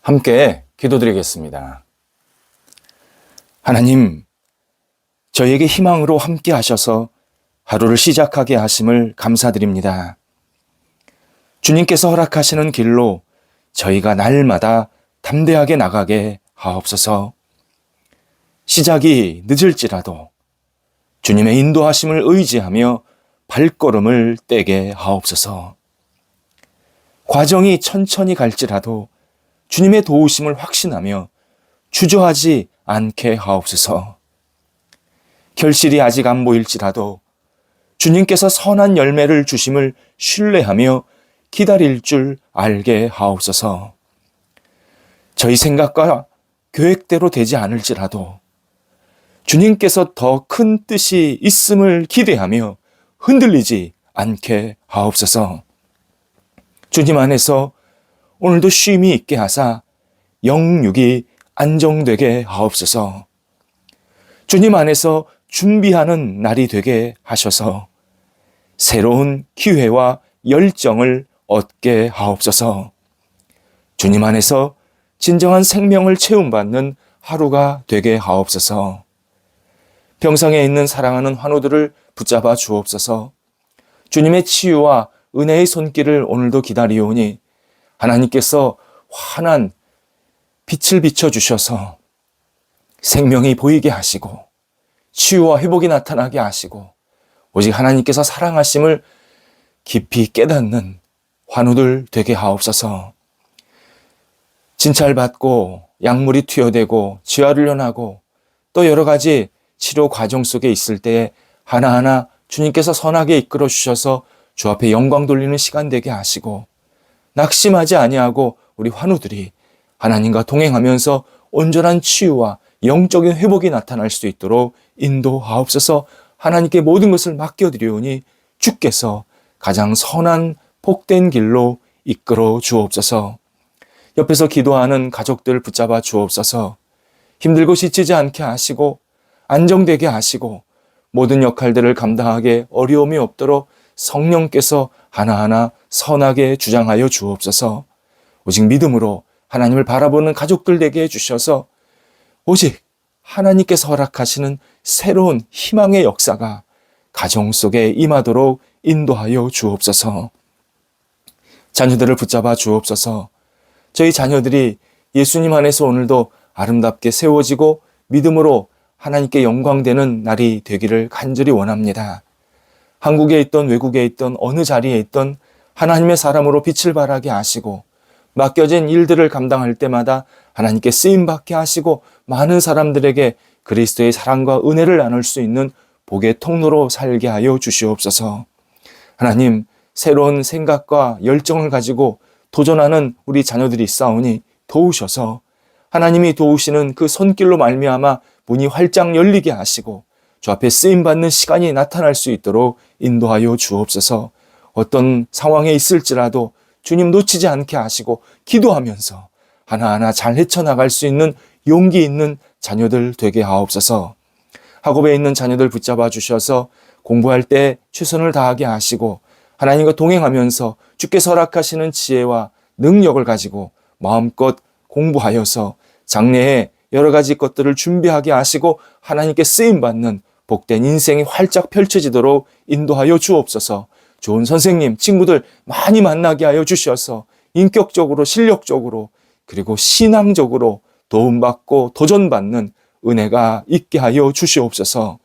함께 기도드리겠습니다. 하나님, 저에게 희망으로 함께 하셔서 하루를 시작하게 하심을 감사드립니다. 주님께서 허락하시는 길로 저희가 날마다 담대하게 나가게 하옵소서. 시작이 늦을지라도 주님의 인도하심을 의지하며 발걸음을 떼게 하옵소서. 과정이 천천히 갈지라도 주님의 도우심을 확신하며 주저하지 않게 하옵소서. 결실이 아직 안 보일지라도 주님께서 선한 열매를 주심을 신뢰하며 기다릴 줄 알게 하옵소서. 저희 생각과 계획대로 되지 않을지라도 주님께서 더 큰 뜻이 있음을 기대하며 흔들리지 않게 하옵소서. 주님 안에서 오늘도 쉼이 있게 하사 영육이 안정되게 하옵소서. 주님 안에서 준비하는 날이 되게 하셔서 새로운 기회와 열정을 얻게 하옵소서. 주님 안에서 진정한 생명을 체험받는 하루가 되게 하옵소서. 병상에 있는 사랑하는 환우들을 붙잡아 주옵소서. 주님의 치유와 은혜의 손길을 오늘도 기다리오니 하나님께서 환한 빛을 비춰주셔서 생명이 보이게 하시고 치유와 회복이 나타나게 하시고 오직 하나님께서 사랑하심을 깊이 깨닫는 환우들 되게 하옵소서. 진찰받고 약물이 투여되고 재활훈련하고 또 여러 가지 치료 과정 속에 있을 때에 하나하나 주님께서 선하게 이끌어 주셔서 주 앞에 영광 돌리는 시간 되게 하시고 낙심하지 아니하고 우리 환우들이 하나님과 동행하면서 온전한 치유와 영적인 회복이 나타날 수 있도록 인도하옵소서. 하나님께 모든 것을 맡겨드리오니 주께서 가장 선한 복된 길로 이끌어 주옵소서. 옆에서 기도하는 가족들 붙잡아 주옵소서. 힘들고 지치지 않게 하시고 안정되게 하시고 모든 역할들을 감당하게 어려움이 없도록 성령께서 하나하나 선하게 주장하여 주옵소서. 오직 믿음으로 하나님을 바라보는 가족들 되게 해주셔서 오직 하나님께서 허락하시는 새로운 희망의 역사가 가정 속에 임하도록 인도하여 주옵소서. 자녀들을 붙잡아 주옵소서. 저희 자녀들이 예수님 안에서 오늘도 아름답게 세워지고 믿음으로 하나님께 영광되는 날이 되기를 간절히 원합니다. 한국에 있던 외국에 있던 어느 자리에 있던 하나님의 사람으로 빛을 발하게 하시고 맡겨진 일들을 감당할 때마다 하나님께 쓰임받게 하시고 많은 사람들에게 그리스도의 사랑과 은혜를 나눌 수 있는 복의 통로로 살게 하여 주시옵소서. 하나님, 새로운 생각과 열정을 가지고 도전하는 우리 자녀들이 있사오니 도우셔서 하나님이 도우시는 그 손길로 말미암아 문이 활짝 열리게 하시고 주 앞에 쓰임받는 시간이 나타날 수 있도록 인도하여 주옵소서. 어떤 상황에 있을지라도 주님 놓치지 않게 하시고 기도하면서 하나하나 잘 헤쳐나갈 수 있는 용기 있는 자녀들 되게 하옵소서. 학업에 있는 자녀들 붙잡아 주셔서 공부할 때 최선을 다하게 하시고 하나님과 동행하면서 주께서 허락하시는 지혜와 능력을 가지고 마음껏 공부하여서 장래에 여러 가지 것들을 준비하게 하시고 하나님께 쓰임받는 복된 인생이 활짝 펼쳐지도록 인도하여 주옵소서. 좋은 선생님, 친구들 많이 만나게 하여 주셔서 인격적으로, 실력적으로, 그리고 신앙적으로 도움받고 도전받는 은혜가 있게 하여 주시옵소서.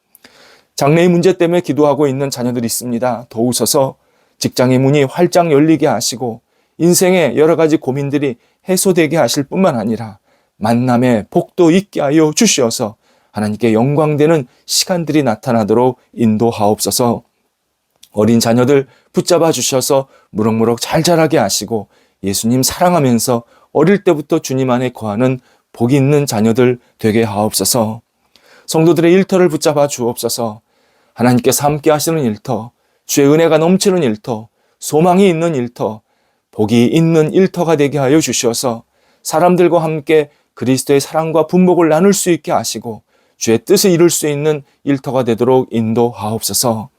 장래의 문제 때문에 기도하고 있는 자녀들이 있습니다. 도우셔서 직장의 문이 활짝 열리게 하시고 인생의 여러 가지 고민들이 해소되게 하실 뿐만 아니라 만남의 복도 있게 하여 주시어서 하나님께 영광되는 시간들이 나타나도록 인도하옵소서. 어린 자녀들 붙잡아 주셔서 무럭무럭 잘 자라게 하시고 예수님 사랑하면서 어릴 때부터 주님 안에 거하는 복이 있는 자녀들 되게 하옵소서. 성도들의 일터를 붙잡아 주옵소서. 하나님께서 함께 하시는 일터, 주의 은혜가 넘치는 일터, 소망이 있는 일터, 복이 있는 일터가 되게 하여 주셔서 사람들과 함께 그리스도의 사랑과 분복을 나눌 수 있게 하시고 주의 뜻을 이룰 수 있는 일터가 되도록 인도하옵소서.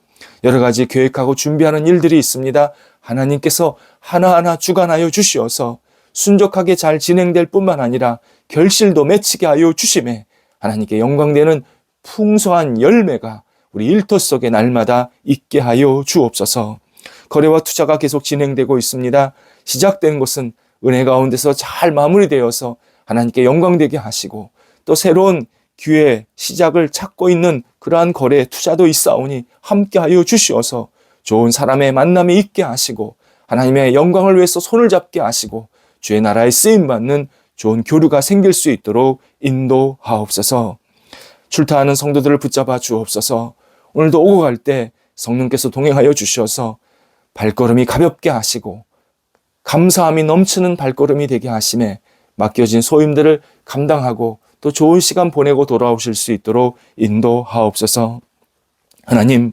여러 가지 계획하고 준비하는 일들이 있습니다. 하나님께서 하나하나 주관하여 주시어서 순적하게 잘 진행될 뿐만 아니라 결실도 맺히게 하여 주심에 하나님께 영광되는 풍성한 열매가 우리 일터 속에 날마다 있게 하여 주옵소서. 거래와 투자가 계속 진행되고 있습니다. 시작된 것은 은혜 가운데서 잘 마무리되어서 하나님께 영광되게 하시고 또 새로운 기회 시작을 찾고 있는 그러한 거래 투자도 있사오니 함께하여 주시어서 좋은 사람의 만남이 있게 하시고 하나님의 영광을 위해서 손을 잡게 하시고 주의 나라에 쓰임받는 좋은 교류가 생길 수 있도록 인도하옵소서. 출타하는 성도들을 붙잡아 주옵소서. 오늘도 오고 갈 때 성령께서 동행하여 주셔서 발걸음이 가볍게 하시고 감사함이 넘치는 발걸음이 되게 하심에 맡겨진 소임들을 감당하고 또 좋은 시간 보내고 돌아오실 수 있도록 인도하옵소서. 하나님,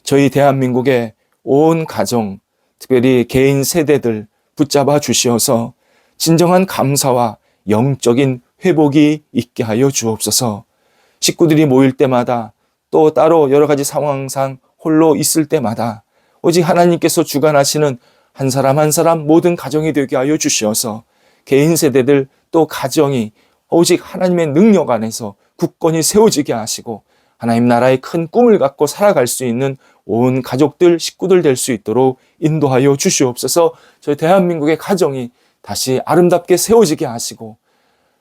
저희 대한민국의 온 가정, 특별히 개인 세대들 붙잡아 주시어서 진정한 감사와 영적인 회복이 있게 하여 주옵소서. 식구들이 모일 때마다 또 따로 여러 가지 상황상 홀로 있을 때마다 오직 하나님께서 주관하시는 한 사람 한 사람 모든 가정이 되게 하여 주시어서 개인 세대들 또 가정이 오직 하나님의 능력 안에서 굳건히 세워지게 하시고 하나님 나라의 큰 꿈을 갖고 살아갈 수 있는 온 가족들, 식구들 될 수 있도록 인도하여 주시옵소서. 저희 대한민국의 가정이 다시 아름답게 세워지게 하시고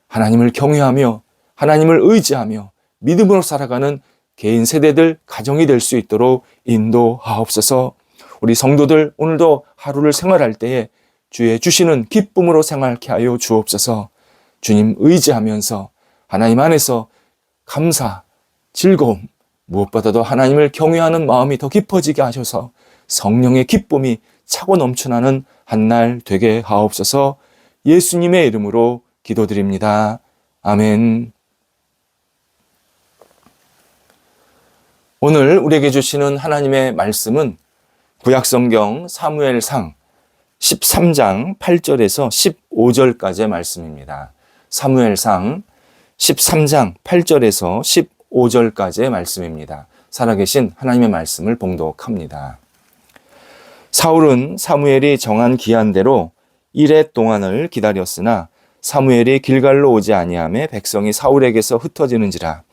하나님을 경외하며 하나님을 의지하며 믿음으로 살아가는 개인 세대들, 가정이 될 수 있도록 인도하옵소서. 우리 성도들 오늘도 하루를 생활할 때에 주의 주시는 기쁨으로 생활케 하여 주옵소서. 주님 의지하면서 하나님 안에서 감사, 즐거움, 무엇보다도 하나님을 경외하는 마음이 더 깊어지게 하셔서 성령의 기쁨이 차고 넘쳐나는 한 날 되게 하옵소서. 예수님의 이름으로 기도드립니다. 아멘. 오늘 우리에게 주시는 하나님의 말씀은 구약성경 사무엘상 13장 8절에서 15절까지의 말씀입니다. 사무엘상 13장 8절에서 15절까지의 말씀입니다. 살아계신 하나님의 말씀을 봉독합니다. 사울은 사무엘이 정한 기한대로 1해 동안을 기다렸으나 사무엘이 길갈로 오지 아니하매 백성이 사울에게서 흩어지는지라.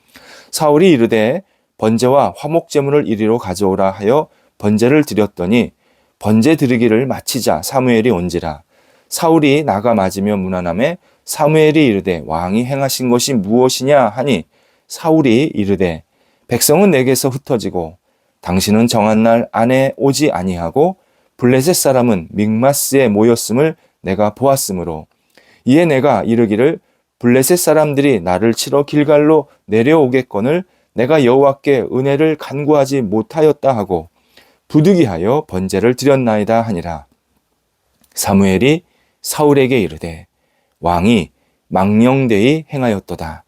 사울이 이르되 번제와 화목제물을 이리로 가져오라 하여 번제를 드렸더니 번제 드리기를 마치자 사무엘이 온지라. 사울이 나가 맞으며 문안하매 사무엘이 이르되 왕이 행하신 것이 무엇이냐 하니 사울이 이르되 백성은 내게서 흩어지고 당신은 정한 날 안에 오지 아니하고 블레셋 사람은 믹마스에 모였음을 내가 보았으므로 이에 내가 이르기를 블레셋 사람들이 나를 치러 길갈로 내려오겠거늘 내가 여호와께 은혜를 간구하지 못하였다 하고 부득이하여 번제를 드렸나이다 하니라. 사무엘이 사울에게 이르되 왕이 망령되이 행하였도다.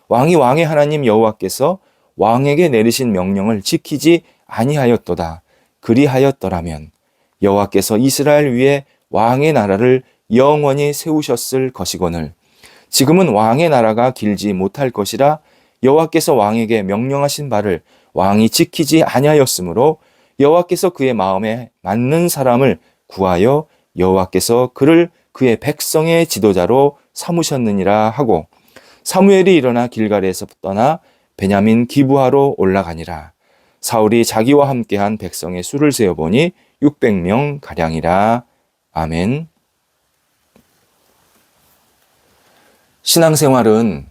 왕이 왕의 하나님 여호와께서 왕에게 내리신 명령을 지키지 아니하였도다. 그리하였더라면 여호와께서 이스라엘 위에 왕의 나라를 영원히 세우셨을 것이거늘 지금은 왕의 나라가 길지 못할 것이라 여호와께서 왕에게 명령하신 바를 왕이 지키지 아니하였으므로 여호와께서 그의 마음에 맞는 사람을 구하여 여호와께서 그를 그의 백성의 지도자로 삼으셨느니라 하고 사무엘이 일어나 길갈에서 떠나 베냐민 기브하로 올라가니라. 사울이 자기와 함께한 백성의 수를 세어보니 600명 가량이라. 아멘. 신앙생활은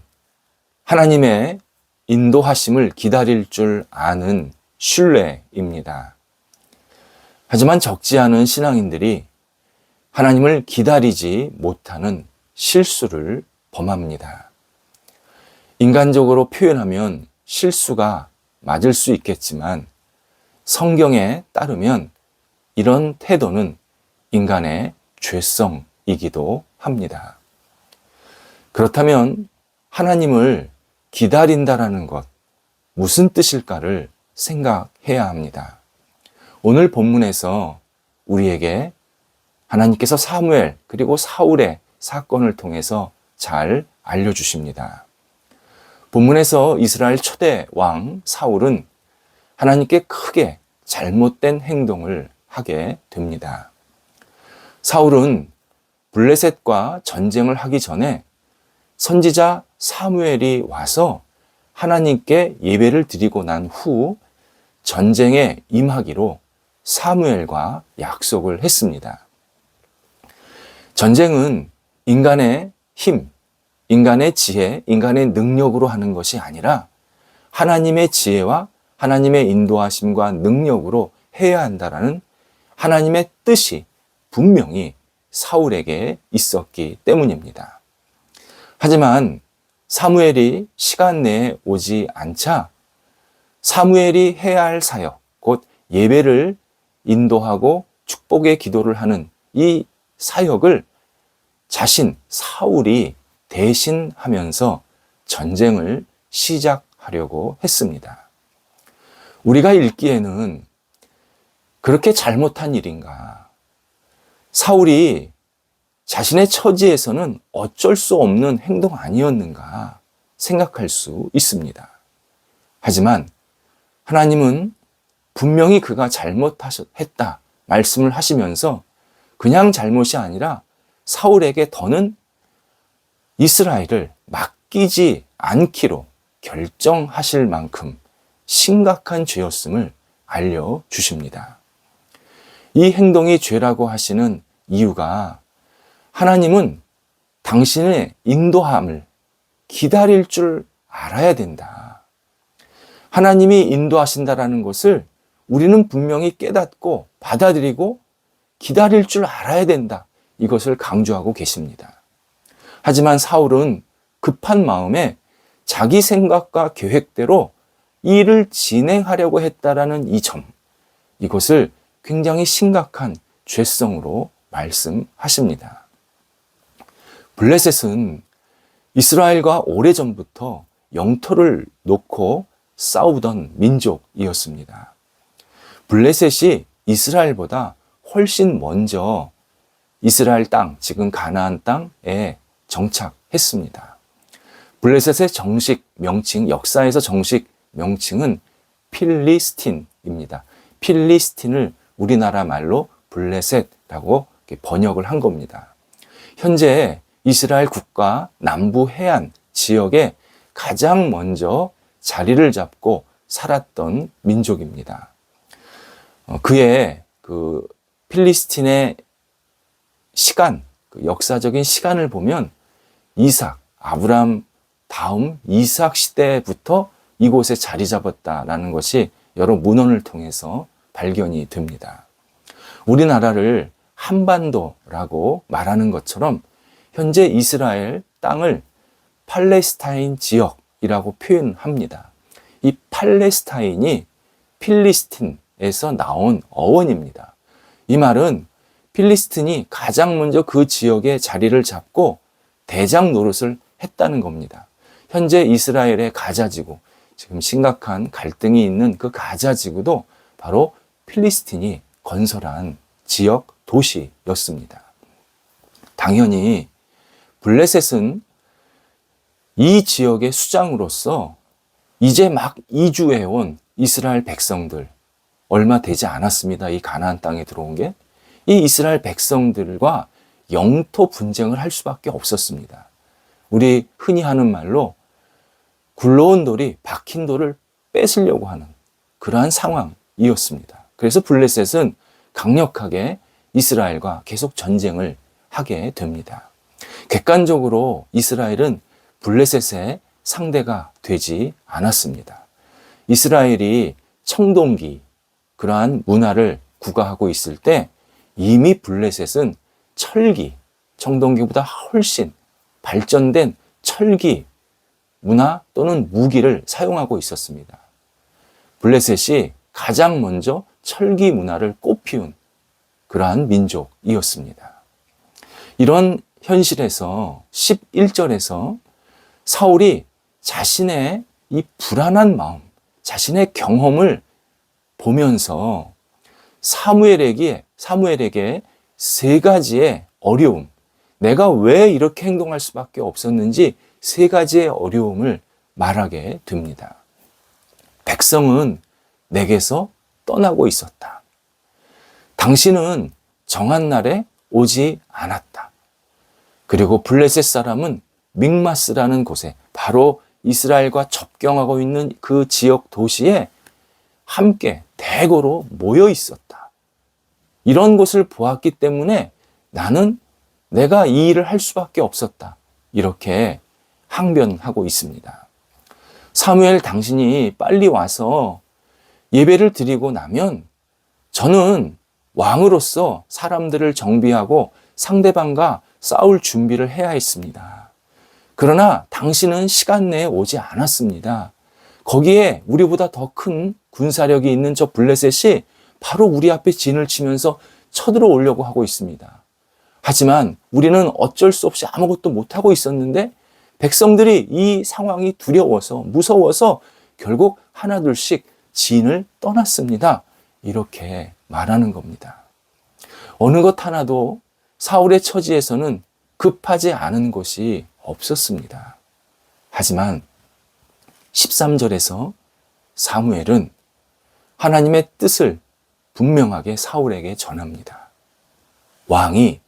하나님의 인도하심을 기다릴 줄 아는 신뢰입니다. 하지만 적지 않은 신앙인들이 하나님을 기다리지 못하는 실수를 범합니다. 인간적으로 표현하면 실수가 맞을 수 있겠지만 성경에 따르면 이런 태도는 인간의 죄성이기도 합니다. 그렇다면 하나님을 기다린다라는 것, 무슨 뜻일까를 생각해야 합니다. 오늘 본문에서 우리에게 하나님께서 사무엘 그리고 사울의 사건을 통해서 잘 알려주십니다. 본문에서 이스라엘 초대 왕 사울은 하나님께 크게 잘못된 행동을 하게 됩니다. 사울은 블레셋과 전쟁을 하기 전에 선지자 사무엘이 와서 하나님께 예배를 드리고 난 후 전쟁에 임하기로 사무엘과 약속을 했습니다. 전쟁은 인간의 힘, 인간의 지혜, 인간의 능력으로 하는 것이 아니라 하나님의 지혜와 하나님의 인도하심과 능력으로 해야 한다라는 하나님의 뜻이 분명히 사울에게 있었기 때문입니다. 하지만 사무엘이 시간 내에 오지 않자 사무엘이 해야 할 사역, 곧 예배를 인도하고 축복의 기도를 하는 이 사역을 자신 사울이 대신하면서 전쟁을 시작하려고 했습니다. 우리가 읽기에는 그렇게 잘못한 일인가? 사울이 자신의 처지에서는 어쩔 수 없는 행동 아니었는가 생각할 수 있습니다. 하지만 하나님은 분명히 그가 잘못했다 말씀을 하시면서 그냥 잘못이 아니라 사울에게 더는 이스라엘을 맡기지 않기로 결정하실 만큼 심각한 죄였음을 알려주십니다. 이 행동이 죄라고 하시는 이유가 하나님은 당신의 인도함을 기다릴 줄 알아야 된다. 하나님이 인도하신다라는 것을 우리는 분명히 깨닫고 받아들이고 기다릴 줄 알아야 된다. 이것을 강조하고 계십니다. 하지만 사울은 급한 마음에 자기 생각과 계획대로 일을 진행하려고 했다라는 이 점, 이것을 굉장히 심각한 죄성으로 말씀하십니다. 블레셋은 이스라엘과 오래전부터 영토를 놓고 싸우던 민족이었습니다. 블레셋이 이스라엘보다 훨씬 먼저 이스라엘 땅, 지금 가나안 땅에 정착했습니다. 블레셋의 정식 명칭, 역사에서 정식 명칭은 필리스틴입니다. 필리스틴을 우리나라 말로 블레셋이라고 번역을 한 겁니다. 현재 이스라엘 국가 남부 해안 지역에 가장 먼저 자리를 잡고 살았던 민족입니다. 그의 필리스틴의 시간, 역사적인 시간을 보면 이삭, 아브람 다음 이삭 시대부터 이곳에 자리 잡았다라는 것이 여러 문헌을 통해서 발견이 됩니다. 우리나라를 한반도라고 말하는 것처럼 현재 이스라엘 땅을 팔레스타인 지역이라고 표현합니다. 이 팔레스타인이 필리스틴에서 나온 어원입니다. 이 말은 필리스틴이 가장 먼저 그 지역에 자리를 잡고 대장 노릇을 했다는 겁니다. 현재 이스라엘의 가자지구, 지금 심각한 갈등이 있는 그 가자지구도 바로 필리스틴이 건설한 지역 도시였습니다. 당연히 블레셋은 이 지역의 수장으로서 이제 막 이주해온 이스라엘 백성들, 얼마 되지 않았습니다. 이 가나안 땅에 들어온 게. 이 이스라엘 백성들과 영토 분쟁을 할 수밖에 없었습니다. 우리 흔히 하는 말로 굴러온 돌이 박힌 돌을 뺏으려고 하는 그러한 상황이었습니다. 그래서 블레셋은 강력하게 이스라엘과 계속 전쟁을 하게 됩니다. 객관적으로 이스라엘은 블레셋의 상대가 되지 않았습니다. 이스라엘이 청동기, 그러한 문화를 구가하고 있을 때 이미 블레셋은 철기, 청동기보다 훨씬 발전된 철기 문화 또는 무기를 사용하고 있었습니다. 블레셋이 가장 먼저 철기 문화를 꽃피운 그러한 민족이었습니다. 이런 현실에서 11절에서 사울이 자신의 이 불안한 마음, 자신의 경험을 보면서 사무엘에게 세 가지의 어려움, 내가 왜 이렇게 행동할 수밖에 없었는지 세 가지의 어려움을 말하게 됩니다. 백성은 내게서 떠나고 있었다. 당신은 정한 날에 오지 않았다. 그리고 블레셋 사람은 믹마스라는 곳에, 바로 이스라엘과 접경하고 있는 그 지역 도시에 함께 대거로 모여 있었다. 이런 것을 보았기 때문에 나는 내가 이 일을 할 수밖에 없었다. 이렇게 항변하고 있습니다. 사무엘, 당신이 빨리 와서 예배를 드리고 나면 저는 왕으로서 사람들을 정비하고 상대방과 싸울 준비를 해야 했습니다. 그러나 당신은 시간 내에 오지 않았습니다. 거기에 우리보다 더 큰 군사력이 있는 저 블레셋이 바로 우리 앞에 진을 치면서 쳐들어오려고 하고 있습니다. 하지만 우리는 어쩔 수 없이 아무것도 못하고 있었는데 백성들이 이 상황이 두려워서, 무서워서 결국 하나둘씩 진을 떠났습니다. 이렇게 말하는 겁니다. 어느 것 하나도 사울의 처지에서는 급하지 않은 것이 없었습니다. 하지만 13절에서 사무엘은 하나님의 뜻을 분명하게 사울에게 전합니다. 왕이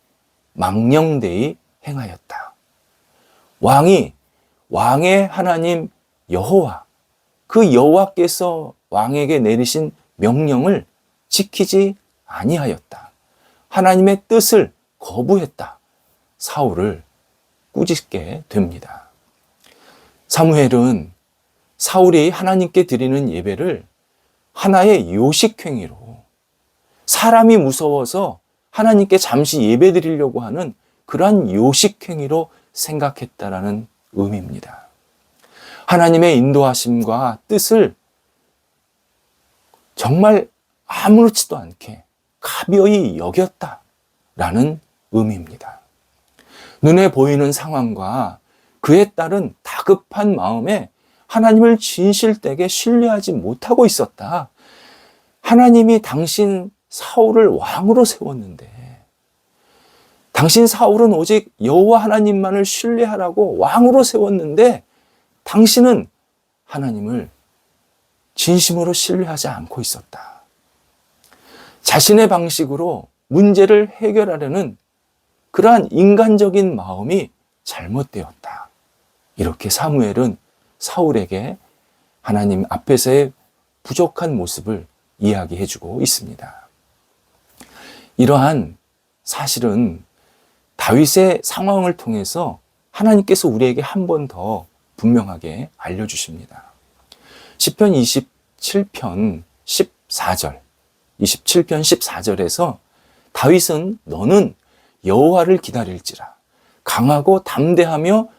망령되이 행하였다. 왕이 왕의 하나님 여호와, 그 여호와께서 왕에게 내리신 명령을 지키지 아니하였다. 하나님의 뜻을 거부했다. 사울을 꾸짖게 됩니다. 사무엘은 사울이 하나님께 드리는 예배를 하나의 요식행위로, 사람이 무서워서 하나님께 잠시 예배 드리려고 하는 그러한 요식행위로 생각했다라는 의미입니다. 하나님의 인도하심과 뜻을 정말 아무렇지도 않게 가벼이 여겼다라는 의미입니다. 눈에 보이는 상황과 그에 따른 다급한 마음에 하나님을 진실되게 신뢰하지 못하고 있었다. 하나님이 당신 사울을 왕으로 세웠는데, 당신 사울은 오직 여호와 하나님만을 신뢰하라고 왕으로 세웠는데 당신은 하나님을 진심으로 신뢰하지 않고 있었다. 자신의 방식으로 문제를 해결하려는 그러한 인간적인 마음이 잘못되었다. 이렇게 사무엘은 사울에게 하나님 앞에서의 부족한 모습을 이야기해주고 있습니다. 이러한 사실은 다윗의 상황을 통해서 하나님께서 우리에게 한 번 더 분명하게 알려주십니다. 시편 27편 14절, 27편 14절에서 다윗은 너는 여호와를 기다릴지라, 강하고 담대하며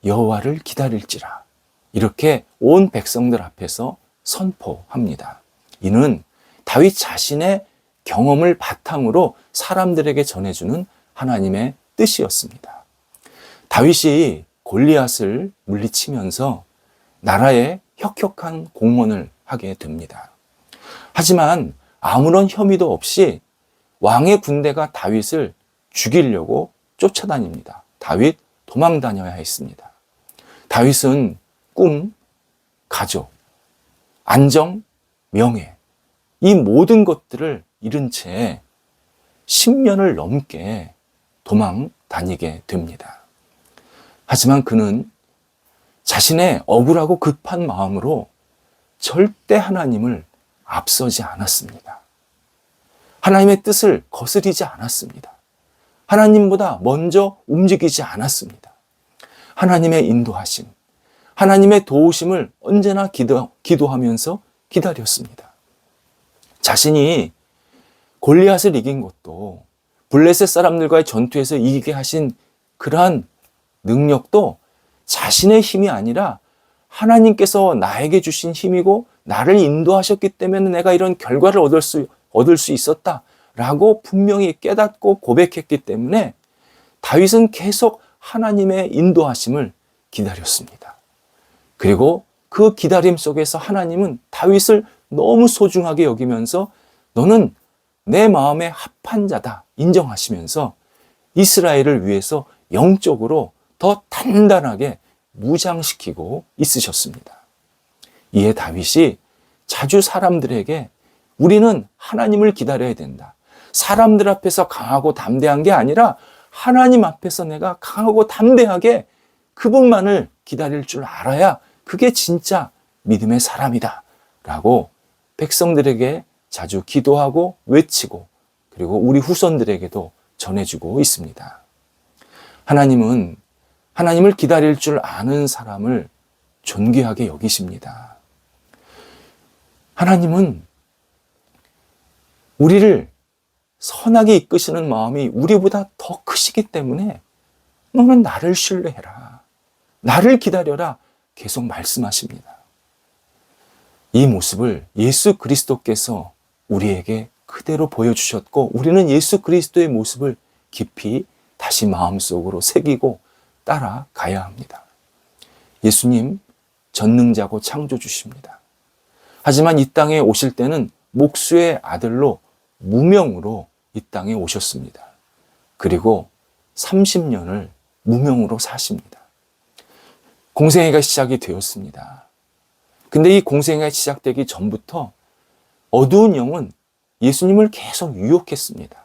여호와를 기다릴지라, 이렇게 온 백성들 앞에서 선포합니다. 이는 다윗 자신의 경험을 바탕으로 사람들에게 전해주는 하나님의 뜻이었습니다. 다윗이 골리앗을 물리치면서 나라에 혁혁한 공헌을 하게 됩니다. 하지만 아무런 혐의도 없이 왕의 군대가 다윗을 죽이려고 쫓아다닙니다. 다윗 도망 다녀야 했습니다. 다윗은 꿈, 가족, 안정, 명예, 이 모든 것들을 잃은 채 10년을 넘게 도망 다니게 됩니다. 하지만 그는 자신의 억울하고 급한 마음으로 절대 하나님을 앞서지 않았습니다. 하나님의 뜻을 거스리지 않았습니다. 하나님보다 먼저 움직이지 않았습니다. 하나님의 인도하심, 하나님의 도우심을 언제나 기도하면서 기다렸습니다. 자신이 골리앗을 이긴 것도, 블레셋 사람들과의 전투에서 이기게 하신 그러한 능력도 자신의 힘이 아니라 하나님께서 나에게 주신 힘이고 나를 인도하셨기 때문에 내가 이런 결과를 얻을 수 있었다라고 분명히 깨닫고 고백했기 때문에 다윗은 계속 하나님의 인도하심을 기다렸습니다. 그리고 그 기다림 속에서 하나님은 다윗을 너무 소중하게 여기면서 너는 내 마음에 합한 자다 인정하시면서 이스라엘을 위해서 영적으로 더 단단하게 무장시키고 있으셨습니다. 이에 다윗이 자주 사람들에게 우리는 하나님을 기다려야 된다. 사람들 앞에서 강하고 담대한 게 아니라 하나님 앞에서 내가 강하고 담대하게 그분만을 기다릴 줄 알아야 그게 진짜 믿음의 사람이다 라고 백성들에게 자주 기도하고 외치고 그리고 우리 후손들에게도 전해주고 있습니다. 하나님은 하나님을 기다릴 줄 아는 사람을 존귀하게 여기십니다. 하나님은 우리를 선하게 이끄시는 마음이 우리보다 더 크시기 때문에 너는 나를 신뢰해라. 나를 기다려라. 계속 말씀하십니다. 이 모습을 예수 그리스도께서 우리에게 그대로 보여주셨고 우리는 예수 그리스도의 모습을 깊이 다시 마음속으로 새기고 따라가야 합니다. 예수님 전능자고 창조주십니다. 하지만 이 땅에 오실 때는 목수의 아들로 무명으로 이 땅에 오셨습니다. 그리고 30년을 무명으로 사십니다. 공생애가 시작이 되었습니다. 근데 이 공생애가 시작되기 전부터 어두운 영은 예수님을 계속 유혹했습니다.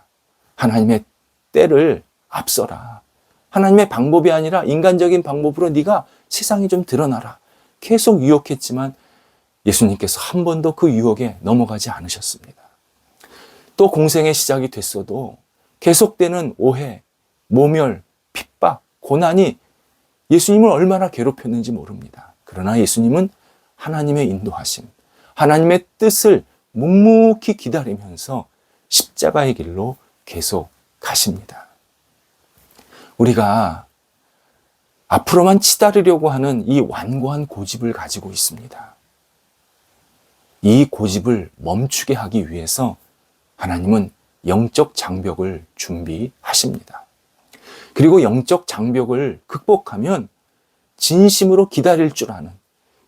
하나님의 때를 앞서라. 하나님의 방법이 아니라 인간적인 방법으로 네가 세상에 좀 드러나라. 계속 유혹했지만 예수님께서 한 번도 그 유혹에 넘어가지 않으셨습니다. 또 공생의 시작이 됐어도 계속되는 오해, 모멸, 핍박, 고난이 예수님을 얼마나 괴롭혔는지 모릅니다. 그러나 예수님은 하나님의 인도하심, 하나님의 뜻을 묵묵히 기다리면서 십자가의 길로 계속 가십니다. 우리가 앞으로만 치달으려고 하는 이 완고한 고집을 가지고 있습니다. 이 고집을 멈추게 하기 위해서 하나님은 영적 장벽을 준비하십니다. 그리고 영적 장벽을 극복하면 진심으로 기다릴 줄 아는,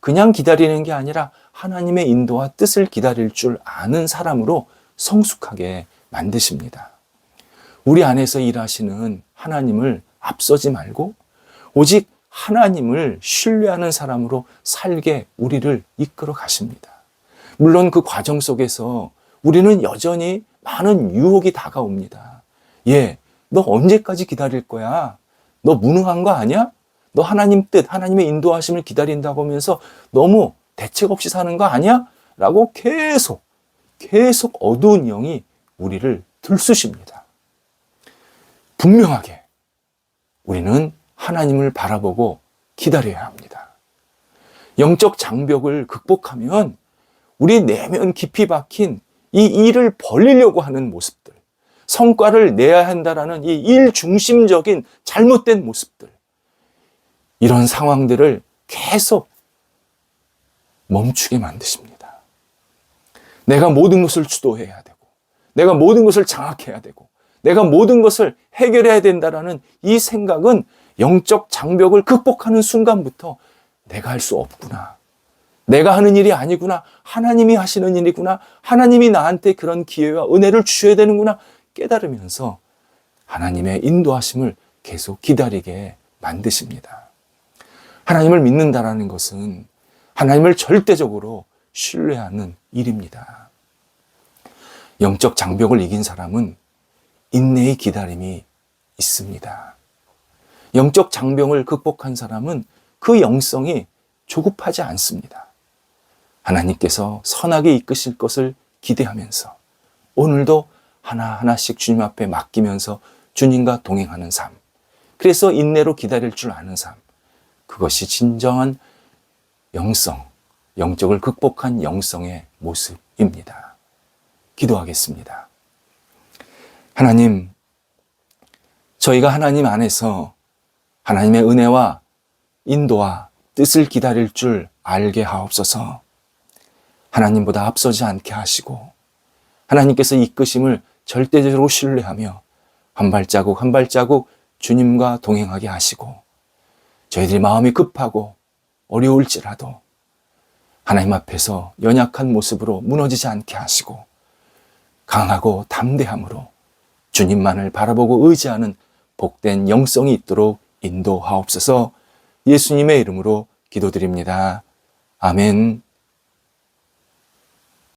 그냥 기다리는 게 아니라 하나님의 인도와 뜻을 기다릴 줄 아는 사람으로 성숙하게 만드십니다. 우리 안에서 일하시는 하나님을 앞서지 말고 오직 하나님을 신뢰하는 사람으로 살게 우리를 이끌어 가십니다. 물론 그 과정 속에서 우리는 여전히 많은 유혹이 다가옵니다. 너 언제까지 기다릴 거야? 너 무능한 거 아니야? 너 하나님 뜻, 하나님의 인도하심을 기다린다고 하면서 너무 대책 없이 사는 거 아니야? 라고 계속 어두운 영이 우리를 들쑤십니다. 분명하게 우리는 하나님을 바라보고 기다려야 합니다. 영적 장벽을 극복하면 우리 내면 깊이 박힌 이 일을 벌리려고 하는 모습들, 성과를 내야 한다라는 이 일 중심적인 잘못된 모습들, 이런 상황들을 계속 멈추게 만드십니다. 내가 모든 것을 주도해야 되고, 내가 모든 것을 장악해야 되고, 내가 모든 것을 해결해야 된다라는 이 생각은 영적 장벽을 극복하는 순간부터 내가 할 수 없구나. 내가 하는 일이 아니구나. 하나님이 하시는 일이구나. 하나님이 나한테 그런 기회와 은혜를 주셔야 되는구나. 깨달으면서 하나님의 인도하심을 계속 기다리게 만드십니다. 하나님을 믿는다라는 것은 하나님을 절대적으로 신뢰하는 일입니다. 영적 장벽을 이긴 사람은 인내의 기다림이 있습니다. 영적 장벽을 극복한 사람은 그 영성이 조급하지 않습니다. 하나님께서 선하게 이끄실 것을 기대하면서 오늘도 하나하나씩 주님 앞에 맡기면서 주님과 동행하는 삶, 그래서 인내로 기다릴 줄 아는 삶, 그것이 진정한 영성, 영적을 극복한 영성의 모습입니다. 기도하겠습니다. 하나님, 저희가 하나님 안에서 하나님의 은혜와 인도와 뜻을 기다릴 줄 알게 하옵소서. 하나님보다 앞서지 않게 하시고 하나님께서 이끄심을 절대적으로 신뢰하며 한 발자국 한 발자국 주님과 동행하게 하시고 저희들이 마음이 급하고 어려울지라도 하나님 앞에서 연약한 모습으로 무너지지 않게 하시고 강하고 담대함으로 주님만을 바라보고 의지하는 복된 영성이 있도록 인도하옵소서. 예수님의 이름으로 기도드립니다. 아멘.